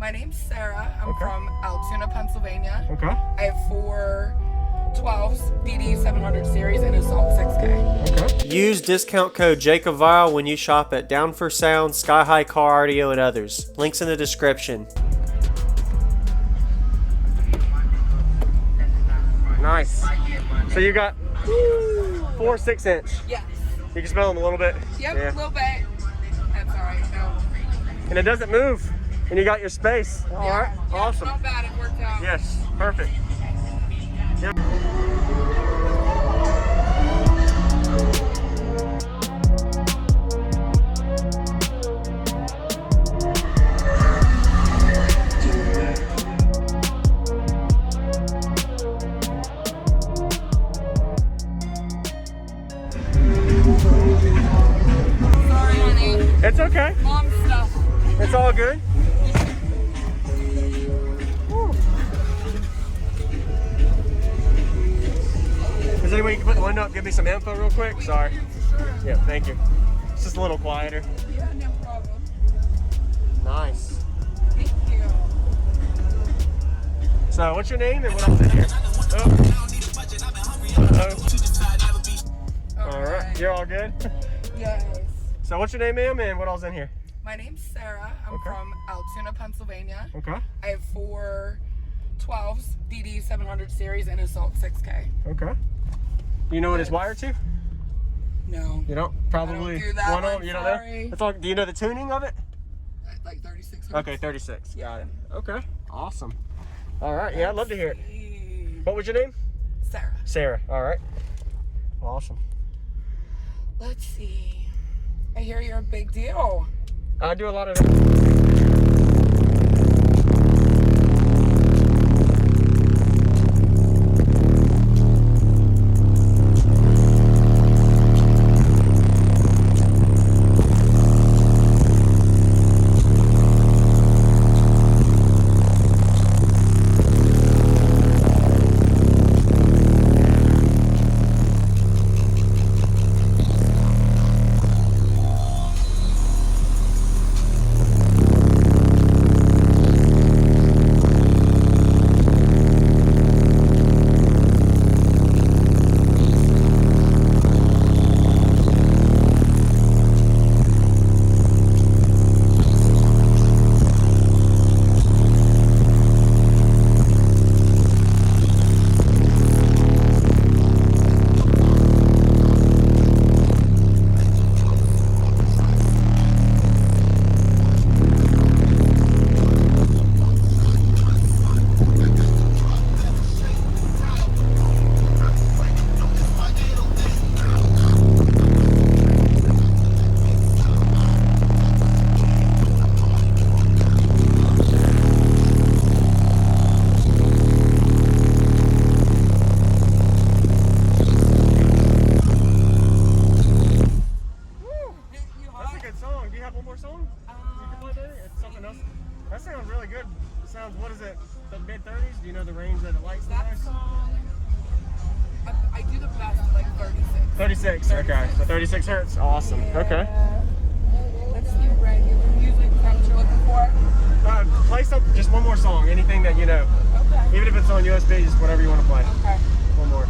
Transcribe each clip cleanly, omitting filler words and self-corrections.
My name's Sarah. I'm Okay. from Altoona, Pennsylvania. Okay. I have 4 12s, BD 700 series, and Assault 6K. Okay. Use discount code JACOBVIRAL when you shop at Down for Sound, Sky High Car Audio, and others. Links in the description. Nice. So you got 4 6-inch. Yes. You can smell them a little bit. Yep, Yeah. a little bit. That's all right. No. And it doesn't move. And you got your space. All right. Yeah, Awesome. Not bad. It worked out. Yes. Perfect. Yep. Sorry, honey. It's okay. Mom stuff. It's all good. Is there any way you can put the window up, give me some info real quick? Sorry. Sure. Yeah, thank you. It's just a little quieter. Yeah, no problem. Nice. Thank you. So, what's your name and what else in here? Oh. All right. You're all good? Yes. So, what's your name, ma'am, and what else in here? My name's Sarah. I'm Okay. from Altoona, Pennsylvania. Okay. I have 4 12s, BD 700 series, and Assault 6K. Okay. Do you know what it's wired to? No. You don't? Probably I don't do that one of one, them. You don't sorry. know? It's all, do you know the tuning of it? Like 36. Okay, 36. Got it. Okay. Awesome. All right. Yeah, I'd love to hear it. Hey. What was your name? Sarah. Sarah. All right. Awesome. Let's see. I hear you're a big deal. I do a lot of That sounds really good. It sounds, what is it, the mid-30s? Do you know the range that it likes? That song, I do the best at like 36. 36, okay. So 36 hertz, awesome. Yeah. Okay. Let's see, Brad, your music, is that what you're looking for? Play something, just one more song, anything that you know. Okay. Even if it's on USB, just whatever you want to play. Okay. One more.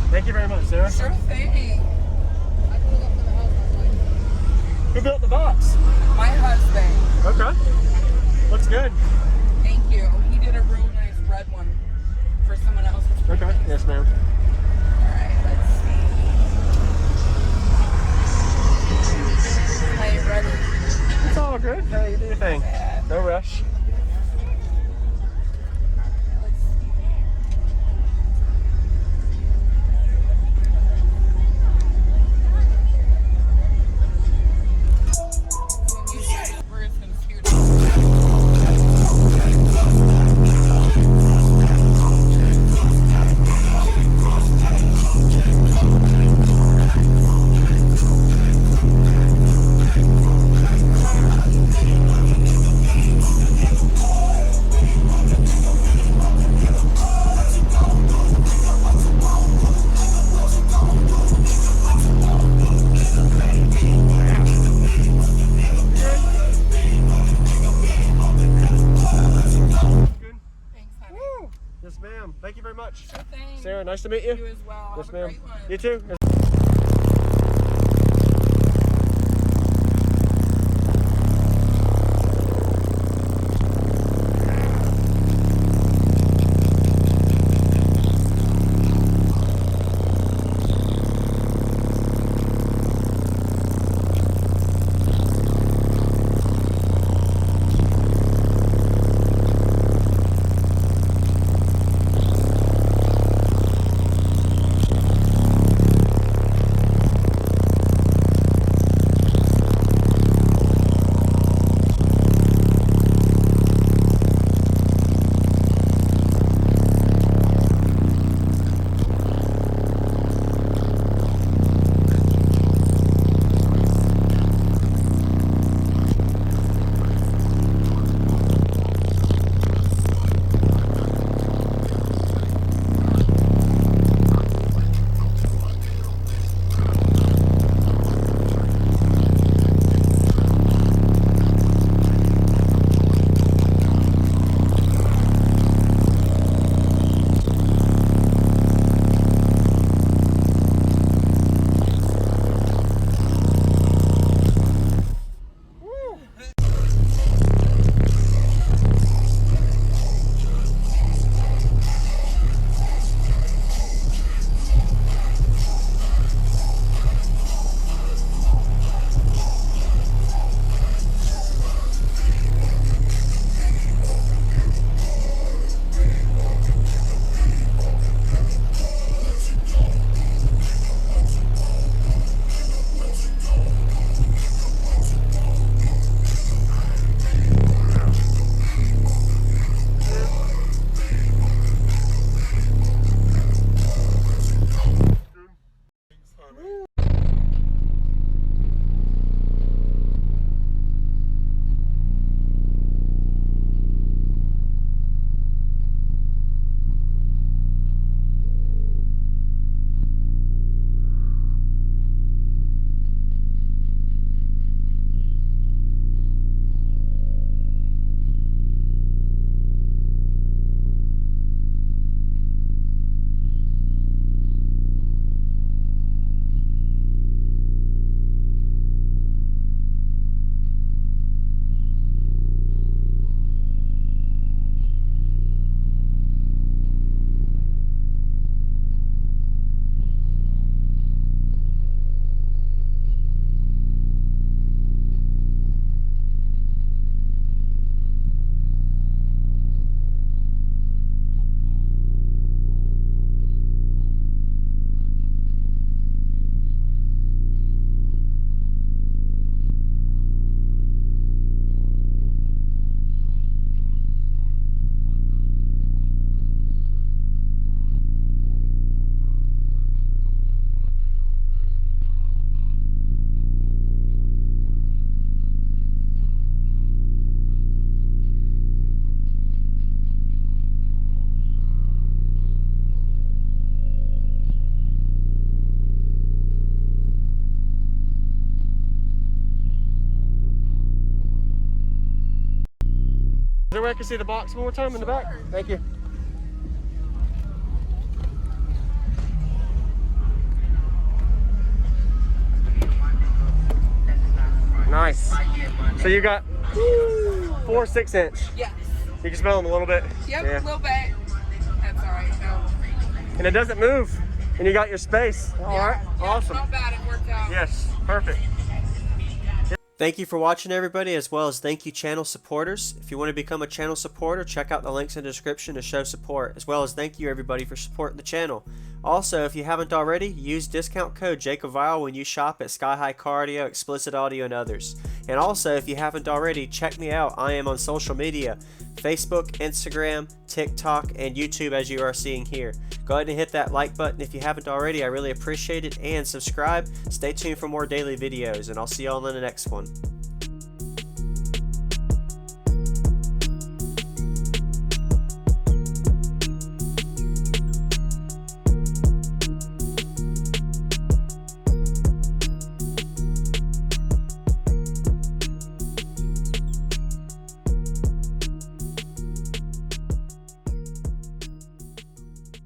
Thank you very much, Sarah. Sure thing. Who built the box? My husband. Okay. Looks good. Thank you. He did a real nice red one for someone else. Okay. Yes, ma'am. Alright, let's see. Are you ready? It's all good. Hey, you do your thing. No rush. Let's see. We're just gonna scoot it. Thank you very much. Sure thing. Sarah, nice to meet you. You as well. Yes, Have a ma'am. great one. You too. Is there a way I can see the box one more time in the back? Thank you. Nice. So you got 4 6-inch. Yes. You can smell them a little bit. Yep, Yeah. a little bit. That's all right. No. And it doesn't move. And you got your space. All right. Yeah, Awesome. Not bad. It worked out. Yes. Perfect. Thank you for watching, everybody, as well as thank you, channel supporters. If you want to become a channel supporter, check out the links in the description to show support, as well as thank you, everybody, for supporting the channel. Also, if you haven't already, use discount code JACOBVILE when you shop at Sky High Car Audio, Explicit Audio, and others. And also, if you haven't already, check me out. I am on social media, Facebook, Instagram, TikTok, and YouTube, as you are seeing here. Go ahead and hit that like button if you haven't already. I really appreciate it. And subscribe. Stay tuned for more daily videos, and I'll see y'all in the next one.